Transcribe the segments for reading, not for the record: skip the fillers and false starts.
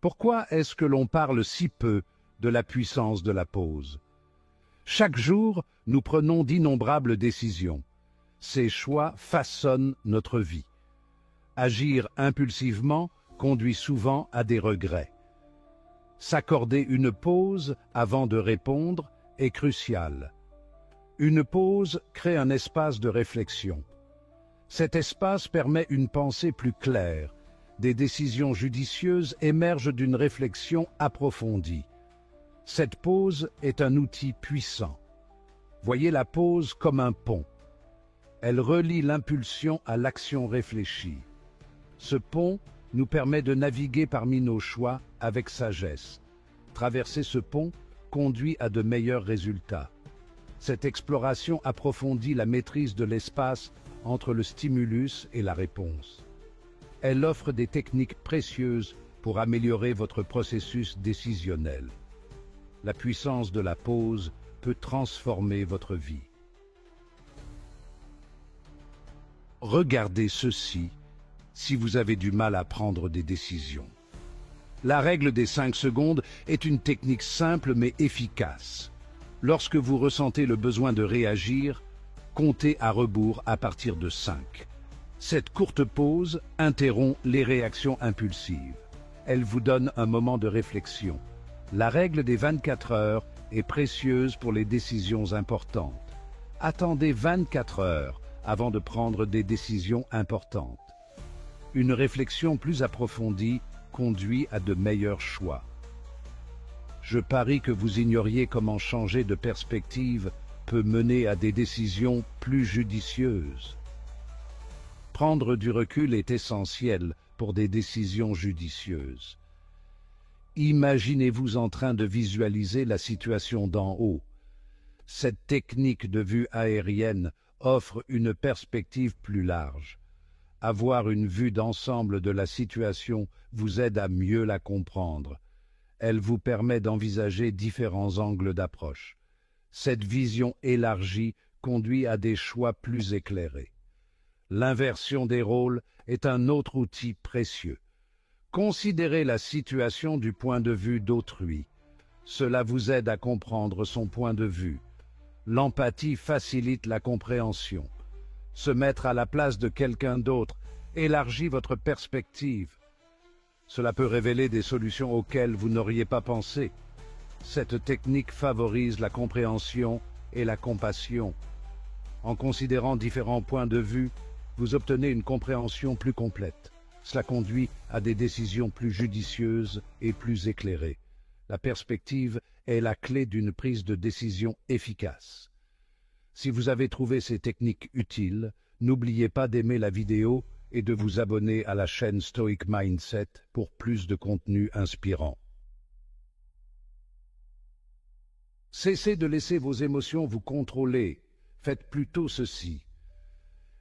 Pourquoi est-ce que l'on parle si peu de la puissance de la pause? Chaque jour, nous prenons d'innombrables décisions. Ces choix façonnent notre vie. Agir impulsivement conduit souvent à des regrets. S'accorder une pause avant de répondre est crucial. Une pause crée un espace de réflexion. Cet espace permet une pensée plus claire. Des décisions judicieuses émergent d'une réflexion approfondie. Cette pause est un outil puissant. Voyez la pause comme un pont. Elle relie l'impulsion à l'action réfléchie. Ce pont nous permet de naviguer parmi nos choix avec sagesse. Traverser ce pont conduit à de meilleurs résultats. Cette exploration approfondit la maîtrise de l'espace entre le stimulus et la réponse. Elle offre des techniques précieuses pour améliorer votre processus décisionnel. La puissance de la pause peut transformer votre vie. Regardez ceci si vous avez du mal à prendre des décisions. La règle des 5 secondes est une technique simple mais efficace. Lorsque vous ressentez le besoin de réagir, comptez à rebours à partir de 5. Cette courte pause interrompt les réactions impulsives. Elle vous donne un moment de réflexion. La règle des 24 heures est précieuse pour les décisions importantes. Attendez 24 heures avant de prendre des décisions importantes. Une réflexion plus approfondie conduit à de meilleurs choix. Je parie que vous ignoriez comment changer de perspective peut mener à des décisions plus judicieuses. Prendre du recul est essentiel pour des décisions judicieuses. Imaginez-vous en train de visualiser la situation d'en haut. Cette technique de vue aérienne offre une perspective plus large. Avoir une vue d'ensemble de la situation vous aide à mieux la comprendre. Elle vous permet d'envisager différents angles d'approche. Cette vision élargie conduit à des choix plus éclairés. L'inversion des rôles est un autre outil précieux. Considérez la situation du point de vue d'autrui. Cela vous aide à comprendre son point de vue. L'empathie facilite la compréhension. Se mettre à la place de quelqu'un d'autre élargit votre perspective. Cela peut révéler des solutions auxquelles vous n'auriez pas pensé. Cette technique favorise la compréhension et la compassion. En considérant différents points de vue, vous obtenez une compréhension plus complète. Cela conduit à des décisions plus judicieuses et plus éclairées. La perspective est la clé d'une prise de décision efficace. Si vous avez trouvé ces techniques utiles, n'oubliez pas d'aimer la vidéo et de vous abonner à la chaîne Stoic Mindset pour plus de contenu inspirant. Cessez de laisser vos émotions vous contrôler. Faites plutôt ceci.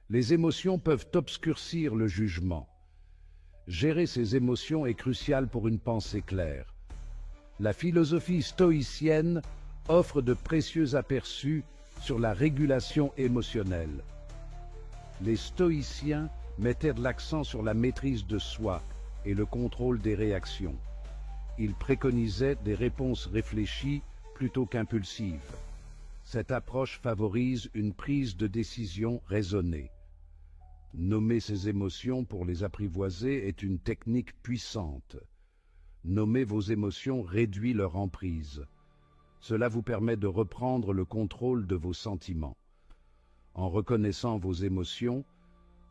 Les émotions peuvent obscurcir le jugement. Gérer ces émotions est crucial pour une pensée claire. La philosophie stoïcienne offre de précieux aperçus sur la régulation émotionnelle. Les stoïciens mettaient l'accent sur la maîtrise de soi et le contrôle des réactions. Ils préconisaient des réponses réfléchies plutôt qu'impulsives. Cette approche favorise une prise de décision raisonnée. Nommer ses émotions pour les apprivoiser est une technique puissante. Nommer vos émotions réduit leur emprise. Cela vous permet de reprendre le contrôle de vos sentiments. En reconnaissant vos émotions,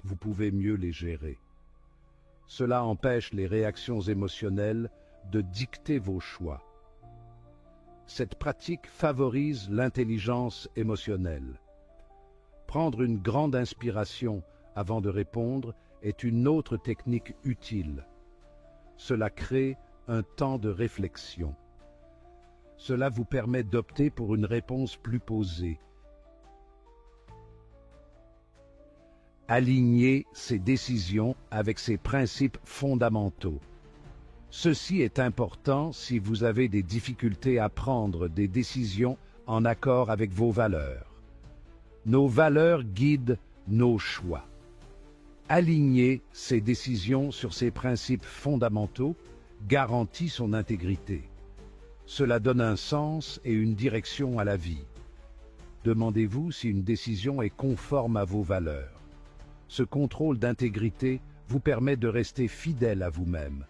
vous pouvez mieux les gérer. Cela empêche les réactions émotionnelles de dicter vos choix. Cette pratique favorise l'intelligence émotionnelle. Prendre une grande inspiration avant de répondre est une autre technique utile. Cela crée un temps de réflexion. Cela vous permet d'opter pour une réponse plus posée. Alignez ces décisions avec ces principes fondamentaux. Ceci est important si vous avez des difficultés à prendre des décisions en accord avec vos valeurs. Nos valeurs guident nos choix. Alignez ces décisions sur ces principes fondamentaux, garantit son intégrité. Cela donne un sens et une direction à la vie. Demandez-vous si une décision est conforme à vos valeurs. Ce contrôle d'intégrité vous permet de rester fidèle à vous-même.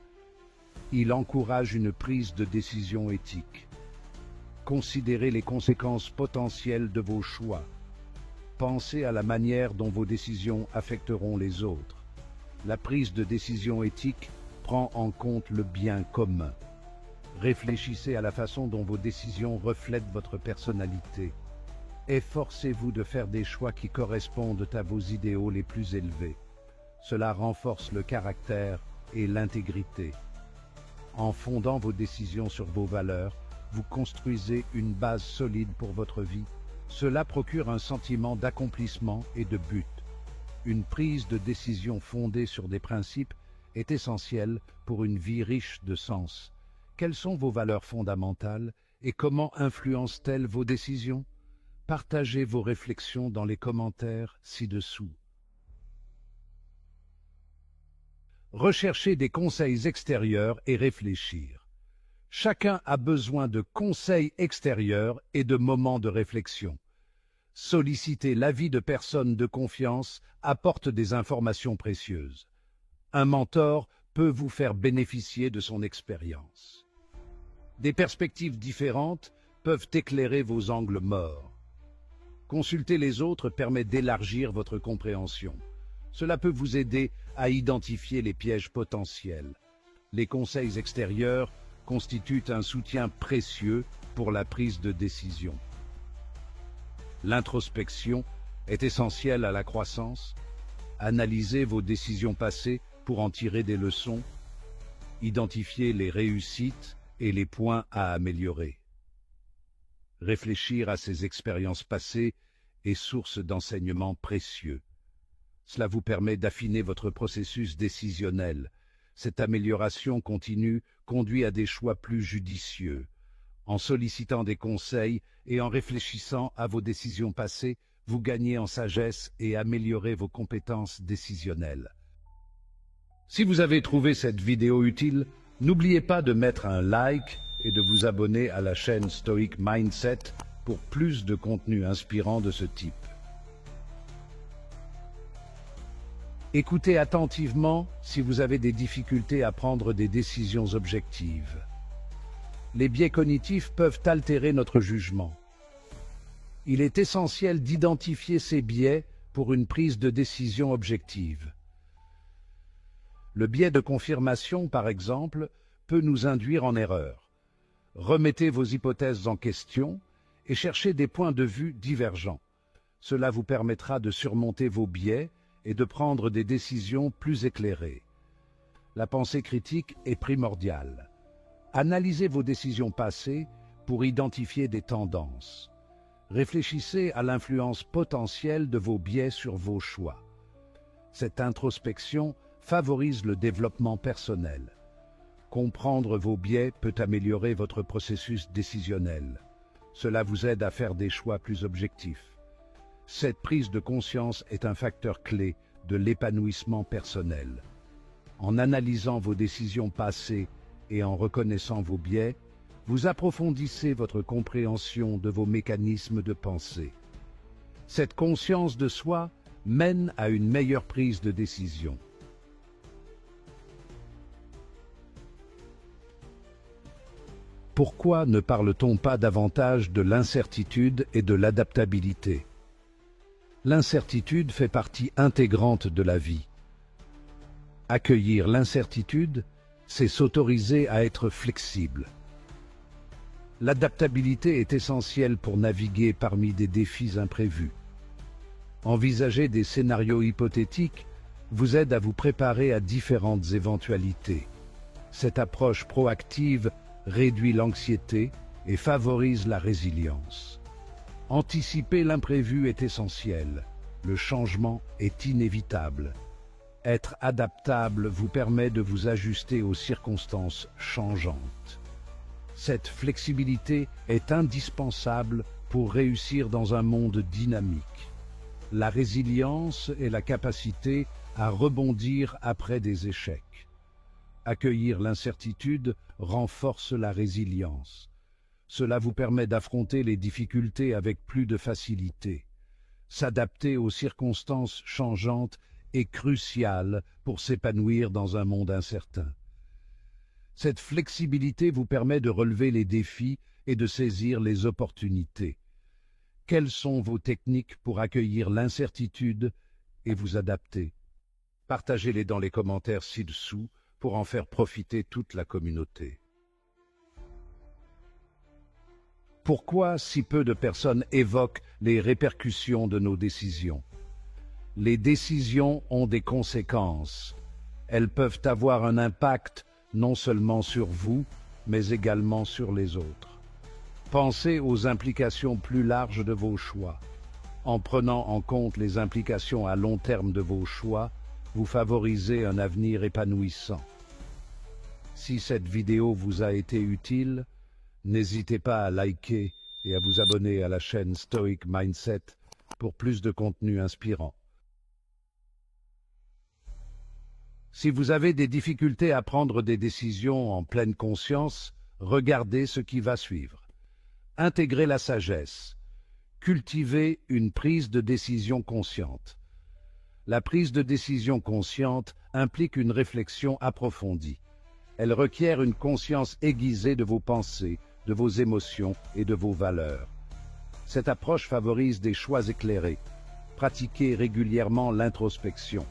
Il encourage une prise de décision éthique. Considérez les conséquences potentielles de vos choix. Pensez à la manière dont vos décisions affecteront les autres. La prise de décision éthique prend en compte le bien commun. Réfléchissez à la façon dont vos décisions reflètent votre personnalité. Efforcez-vous de faire des choix qui correspondent à vos idéaux les plus élevés. Cela renforce le caractère et l'intégrité. En fondant vos décisions sur vos valeurs, vous construisez une base solide pour votre vie. Cela procure un sentiment d'accomplissement et de but. Une prise de décision fondée sur des principes est essentielle pour une vie riche de sens. Quelles sont vos valeurs fondamentales et comment influencent-elles vos décisions? Partagez vos réflexions dans les commentaires ci-dessous. Recherchez des conseils extérieurs et réfléchir. Chacun a besoin de conseils extérieurs et de moments de réflexion. Solliciter l'avis de personnes de confiance apporte des informations précieuses. Un mentor peut vous faire bénéficier de son expérience. Des perspectives différentes peuvent éclairer vos angles morts. Consulter les autres permet d'élargir votre compréhension. Cela peut vous aider à identifier les pièges potentiels. Les conseils extérieurs constituent un soutien précieux pour la prise de décision. L'introspection est essentielle à la croissance. Analysez vos décisions passées pour en tirer des leçons. Identifiez les réussites et les points à améliorer. Réfléchir à ces expériences passées est source d'enseignements précieux. Cela vous permet d'affiner votre processus décisionnel. Cette amélioration continue conduit à des choix plus judicieux. En sollicitant des conseils et en réfléchissant à vos décisions passées, vous gagnez en sagesse et améliorez vos compétences décisionnelles. Si vous avez trouvé cette vidéo utile, n'oubliez pas de mettre un like et de vous abonner à la chaîne Stoic Mindset pour plus de contenu inspirant de ce type. Écoutez attentivement si vous avez des difficultés à prendre des décisions objectives. Les biais cognitifs peuvent altérer notre jugement. Il est essentiel d'identifier ces biais pour une prise de décision objective. Le biais de confirmation, par exemple, peut nous induire en erreur. Remettez vos hypothèses en question et cherchez des points de vue divergents. Cela vous permettra de surmonter vos biais et de prendre des décisions plus éclairées. La pensée critique est primordiale. Analysez vos décisions passées pour identifier des tendances. Réfléchissez à l'influence potentielle de vos biais sur vos choix. Cette introspection favorise le développement personnel. Comprendre vos biais peut améliorer votre processus décisionnel. Cela vous aide à faire des choix plus objectifs. Cette prise de conscience est un facteur clé de l'épanouissement personnel. En analysant vos décisions passées et en reconnaissant vos biais, vous approfondissez votre compréhension de vos mécanismes de pensée. Cette conscience de soi mène à une meilleure prise de décision. Pourquoi ne parle-t-on pas davantage de l'incertitude et de l'adaptabilité? L'incertitude fait partie intégrante de la vie. Accueillir l'incertitude, c'est s'autoriser à être flexible. L'adaptabilité est essentielle pour naviguer parmi des défis imprévus. Envisager des scénarios hypothétiques vous aide à vous préparer à différentes éventualités. Cette approche proactive réduit l'anxiété et favorise la résilience. Anticiper l'imprévu est essentiel. Le changement est inévitable. Être adaptable vous permet de vous ajuster aux circonstances changeantes. Cette flexibilité est indispensable pour réussir dans un monde dynamique. La résilience est la capacité à rebondir après des échecs. Accueillir l'incertitude renforce la résilience. Cela vous permet d'affronter les difficultés avec plus de facilité. S'adapter aux circonstances changeantes est crucial pour s'épanouir dans un monde incertain. Cette flexibilité vous permet de relever les défis et de saisir les opportunités. Quelles sont vos techniques pour accueillir l'incertitude et vous adapter? Partagez-les dans les commentaires ci-dessous pour en faire profiter toute la communauté. Pourquoi si peu de personnes évoquent les répercussions de nos décisions? Les décisions ont des conséquences. Elles peuvent avoir un impact non seulement sur vous, mais également sur les autres. Pensez aux implications plus larges de vos choix. En prenant en compte les implications à long terme de vos choix, vous favorisez un avenir épanouissant. Si cette vidéo vous a été utile, n'hésitez pas à liker et à vous abonner à la chaîne Stoic Mindset pour plus de contenu inspirant. Si vous avez des difficultés à prendre des décisions en pleine conscience, regardez ce qui va suivre. Intégrez la sagesse. Cultivez une prise de décision consciente. La prise de décision consciente implique une réflexion approfondie. Elle requiert une conscience aiguisée de vos pensées, de vos émotions et de vos valeurs. Cette approche favorise des choix éclairés. Pratiquez régulièrement l'introspection.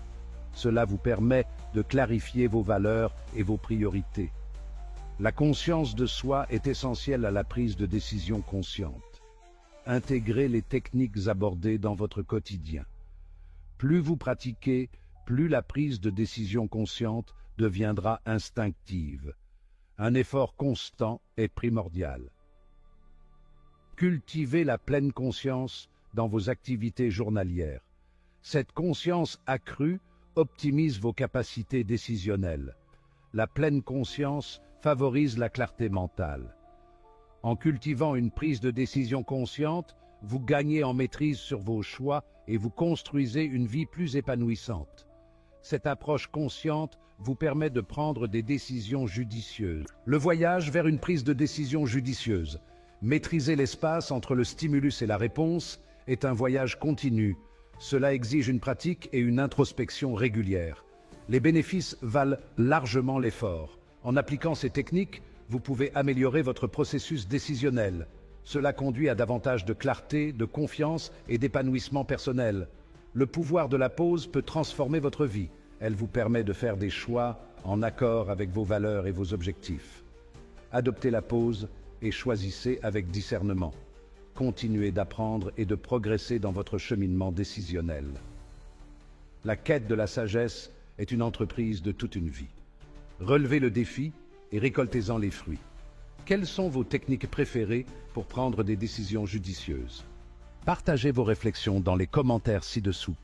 Cela vous permet de clarifier vos valeurs et vos priorités. La conscience de soi est essentielle à la prise de décision consciente. Intégrez les techniques abordées dans votre quotidien. Plus vous pratiquez, plus la prise de décision consciente deviendra instinctive. Un effort constant est primordial. Cultivez la pleine conscience dans vos activités journalières. Cette conscience accrue optimise vos capacités décisionnelles. La pleine conscience favorise la clarté mentale. En cultivant une prise de décision consciente, vous gagnez en maîtrise sur vos choix et vous construisez une vie plus épanouissante. Cette approche consciente vous permet de prendre des décisions judicieuses. Le voyage vers une prise de décision judicieuse. Maîtriser l'espace entre le stimulus et la réponse est un voyage continu. Cela exige une pratique et une introspection régulières. Les bénéfices valent largement l'effort. En appliquant ces techniques, vous pouvez améliorer votre processus décisionnel. Cela conduit à davantage de clarté, de confiance et d'épanouissement personnel. Le pouvoir de la pause peut transformer votre vie. Elle vous permet de faire des choix en accord avec vos valeurs et vos objectifs. Adoptez la pause et choisissez avec discernement. Continuez d'apprendre et de progresser dans votre cheminement décisionnel. La quête de la sagesse est une entreprise de toute une vie. Relevez le défi et récoltez-en les fruits. Quelles sont vos techniques préférées pour prendre des décisions judicieuses? Partagez vos réflexions dans les commentaires ci-dessous.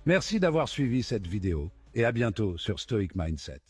Merci d'avoir suivi cette vidéo et à bientôt sur Stoic Mindset.